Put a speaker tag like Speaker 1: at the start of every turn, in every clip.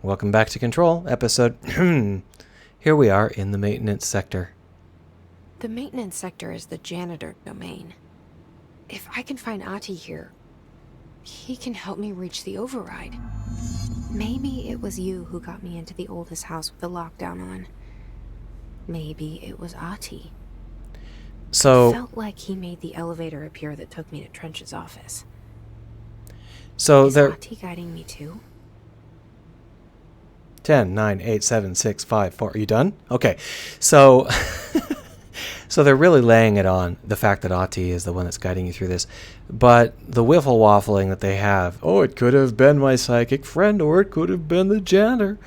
Speaker 1: Welcome back to Control, episode... Here we are in the maintenance sector.
Speaker 2: The maintenance sector is the janitor domain. If I can find Ahti here, he can help me reach the override. Maybe it was you who got me into the oldest house with the lockdown on. Maybe it was Ahti.
Speaker 1: So...
Speaker 2: It felt like he made the elevator appear that took me to Trench's office.
Speaker 1: So
Speaker 2: is
Speaker 1: there...
Speaker 2: Ahti guiding me too?
Speaker 1: 10, 9, 8, 7, 6, 5, 4. Are you done? Okay. So... So they're really laying it on the fact that Ahti is the one that's guiding you through this. But the wiffle waffling that they have, oh, it could have been my psychic friend, or it could have been the janitor.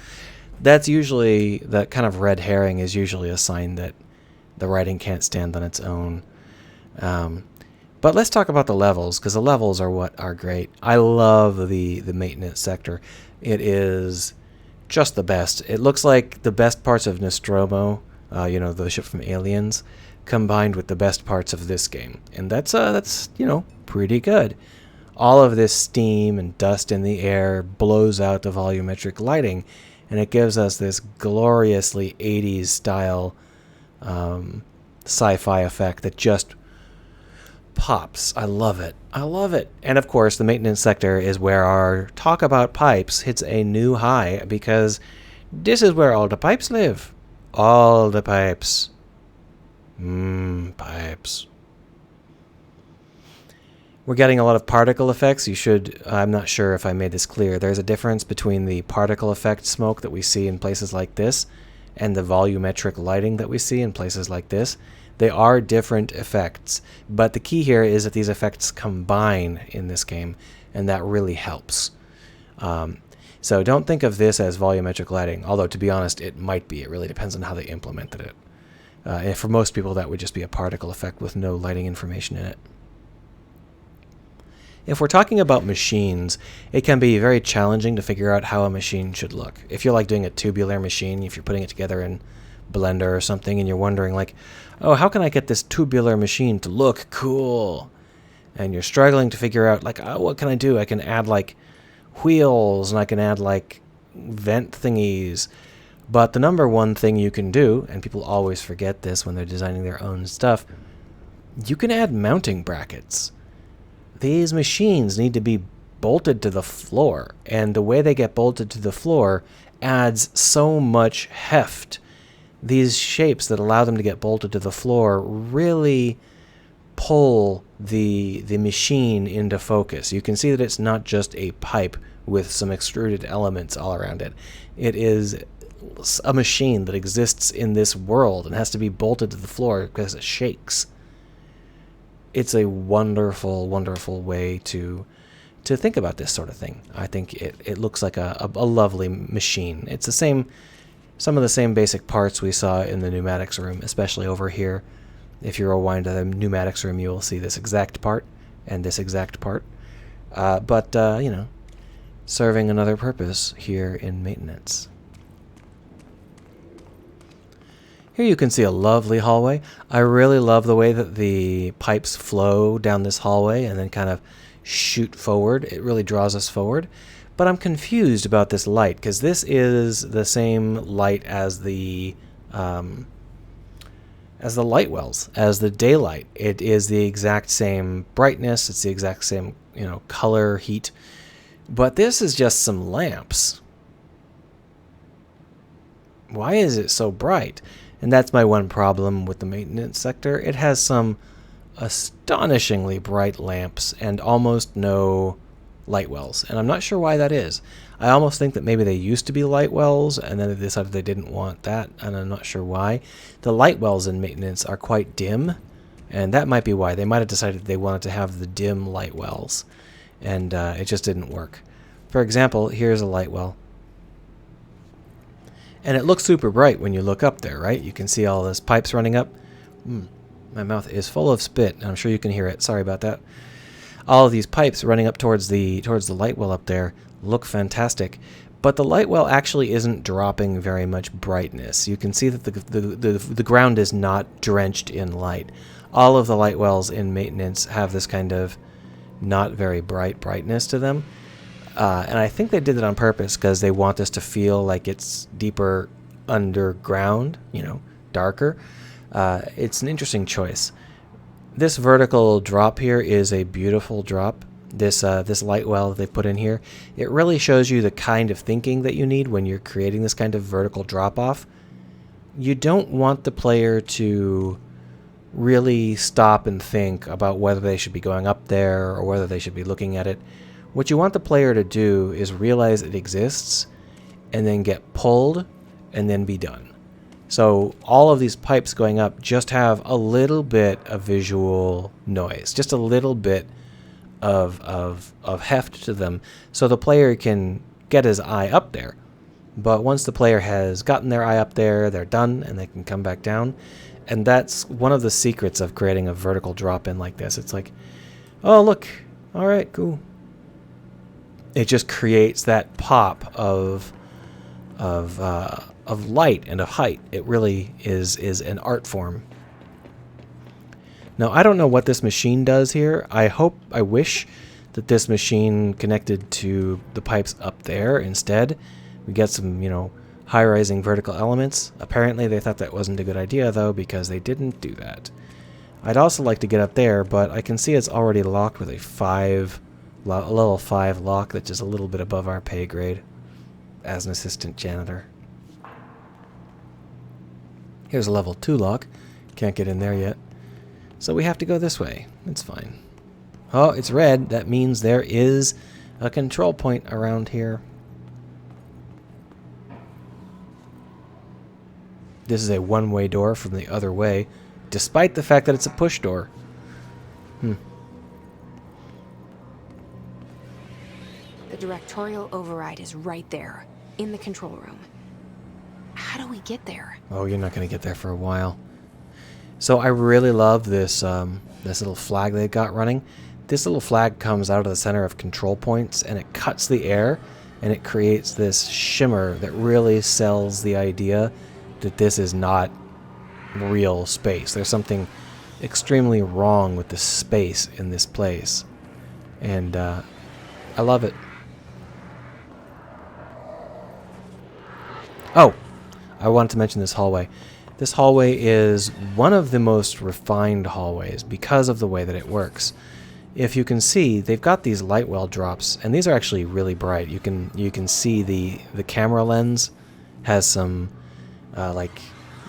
Speaker 1: That's usually, that kind of red herring is usually a sign that the writing can't stand on its own. But let's talk about the levels, because the levels are what are great. I love the maintenance sector. It is just the best. It looks like the best parts of Nostromo, the ship from Aliens, combined with the best parts of this game. And that's pretty good. All of this steam and dust in the air blows out the volumetric lighting, and it gives us this gloriously 80s style sci-fi effect that just pops. I love it. I love it. And of course, the maintenance sector is where our talk about pipes hits a new high, because this is where all the pipes live. All the pipes. Pipes. We're getting a lot of particle effects. I'm not sure if I made this clear. There's a difference between the particle effect smoke that we see in places like this and the volumetric lighting that we see in places like this. They are different effects, but the key here is that these effects combine in this game, and that really helps. So don't think of this as volumetric lighting, although to be honest, it might be. It really depends on how they implemented it. And for most people, that would just be a particle effect with no lighting information in it. If we're talking about machines, it can be very challenging to figure out how a machine should look. If you're like doing a tubular machine, if you're putting it together in Blender or something, and you're wondering like, oh, how can I get this tubular machine to look cool? And you're struggling to figure out like, oh, what can I do? I can add like wheels, and I can add like vent thingies. But the number one thing you can do, and people always forget this when they're designing their own stuff, you can add mounting brackets. These machines need to be bolted to the floor, and the way they get bolted to the floor adds so much heft. These shapes that allow them to get bolted to the floor really pull the machine into focus. You can see that it's not just a pipe with some extruded elements all around it. It is a machine that exists in this world and has to be bolted to the floor because it shakes. It's a wonderful, wonderful way to think about this sort of thing. I think it looks like a lovely machine. It's some of the same basic parts we saw in the pneumatics room, especially over here. If you rewind to the pneumatics room, you will see this exact part and this exact part. But serving another purpose here in maintenance. Here you can see a lovely hallway. I really love the way that the pipes flow down this hallway and then kind of shoot forward. It really draws us forward. But I'm confused about this light, because this is the same light as the light wells, as the daylight. It is the exact same brightness. It's the exact same, color, heat. But this is just some lamps. Why is it so bright? And that's my one problem with the maintenance sector. It has some astonishingly bright lamps and almost no light wells. And I'm not sure why that is. I almost think that maybe they used to be light wells and then they decided they didn't want that, and I'm not sure why. The light wells in maintenance are quite dim, and that might be why. They might have decided they wanted to have the dim light wells, and it just didn't work. For example, here's a light well. And it looks super bright when you look up there, right? You can see all those pipes running up. My mouth is full of spit, and I'm sure you can hear it. Sorry about that. All of these pipes running up towards the light well up there look fantastic. But the light well actually isn't dropping very much brightness. You can see that the ground is not drenched in light. All of the light wells in maintenance have this kind of not very bright brightness to them. And I think they did it on purpose because they want us to feel like it's deeper underground, darker. It's an interesting choice. This vertical drop here is a beautiful drop. This light well that they put in here, it really shows you the kind of thinking that you need when you're creating this kind of vertical drop-off. You don't want the player to really stop and think about whether they should be going up there or whether they should be looking at it. What you want the player to do is realize it exists and then get pulled and then be done. So all of these pipes going up just have a little bit of visual noise, just a little bit of heft to them, so the player can get his eye up there. But once the player has gotten their eye up there, they're done and they can come back down. And that's one of the secrets of creating a vertical drop-in like this. It's like, oh look, all right, cool. It just creates that pop of light and of height. It really is an art form. Now, I don't know what this machine does here. I wish that this machine connected to the pipes up there instead. We get some, high-rising vertical elements. Apparently, they thought that wasn't a good idea, though, because they didn't do that. I'd also like to get up there, but I can see it's already locked with a level 5 lock that's just a little bit above our pay grade as an assistant janitor. Here's a level 2 lock. Can't get in there yet. So we have to go this way. It's fine. Oh, it's red. That means there is a control point around here. This is a one-way door from the other way, despite the fact that it's a push door.
Speaker 2: The directorial override is right there, in the control room. How do we get there?
Speaker 1: Oh, you're not going to get there for a while. So I really love this this little flag they've got running. This little flag comes out of the center of control points, and it cuts the air, and it creates this shimmer that really sells the idea that this is not real space. There's something extremely wrong with the space in this place. And I love it. Oh, I wanted to mention this hallway. This hallway is one of the most refined hallways because of the way that it works. If you can see, they've got these light well drops, and these are actually really bright. You can see the camera lens has some like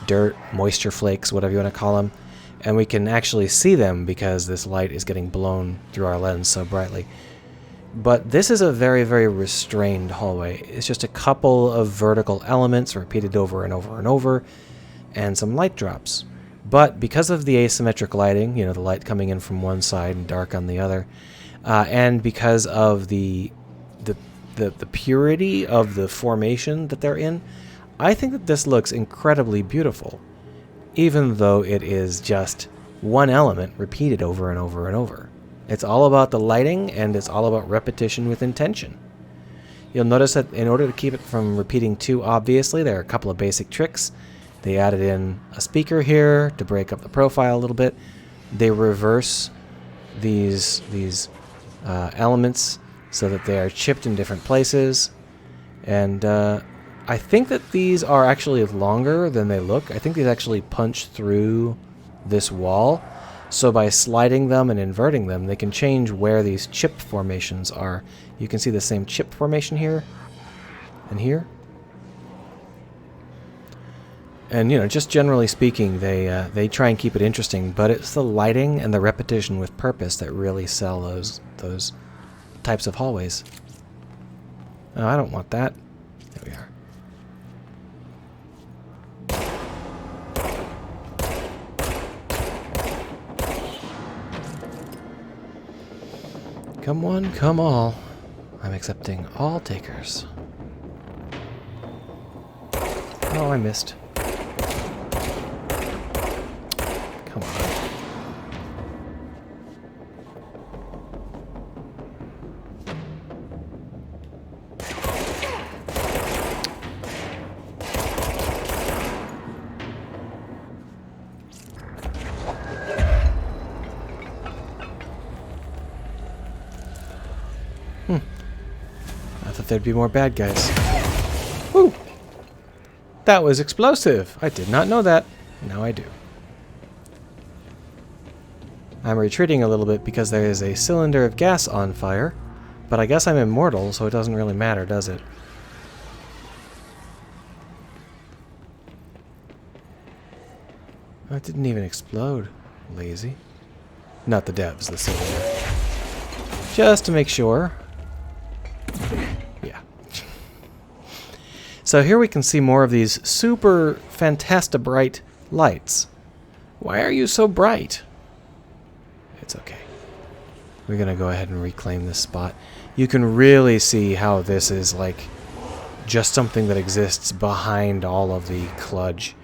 Speaker 1: dirt, moisture flakes, whatever you want to call them, and we can actually see them because this light is getting blown through our lens so brightly. But this is a very, very restrained hallway. It's just a couple of vertical elements repeated over and over and over, and some light drops. But because of the asymmetric lighting, the light coming in from one side and dark on the other, and because of the purity of the formation that they're in, I think that this looks incredibly beautiful, even though it is just one element repeated over and over and over. It's all about the lighting, and it's all about repetition with intention. You'll notice that in order to keep it from repeating too obviously, there are a couple of basic tricks. They added in a speaker here to break up the profile a little bit. They reverse these elements so that they are chipped in different places. And I think that these are actually longer than they look. I think these actually punch through this wall. So by sliding them and inverting them, they can change where these chip formations are. You can see the same chip formation here and here. And, just generally speaking, they try and keep it interesting, but it's the lighting and the repetition with purpose that really sell those types of hallways. Oh, I don't want that. There we are. Come one, come all. I'm accepting all takers. Oh, I missed. Come on. there'd be more bad guys. Woo! That was explosive! I did not know that. Now I do. I'm retreating a little bit because there is a cylinder of gas on fire, but I guess I'm immortal, so it doesn't really matter, does it? Oh, it didn't even explode. Lazy. Not the devs, the cylinder. Just to make sure. Yeah. So here we can see more of these super fantasta-bright lights. Why are you so bright? It's okay. We're gonna go ahead and reclaim this spot. You can really see how this is like just something that exists behind all of the kludge.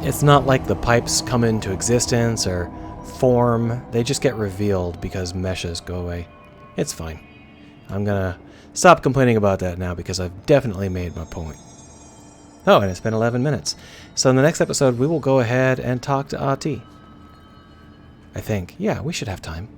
Speaker 1: It's not like the pipes come into existence or form. They just get revealed because meshes go away. It's fine. I'm gonna stop complaining about that now because I've definitely made my point. Oh, and it's been 11 minutes. So in the next episode, we will go ahead and talk to Ahti. I think. Yeah, we should have time.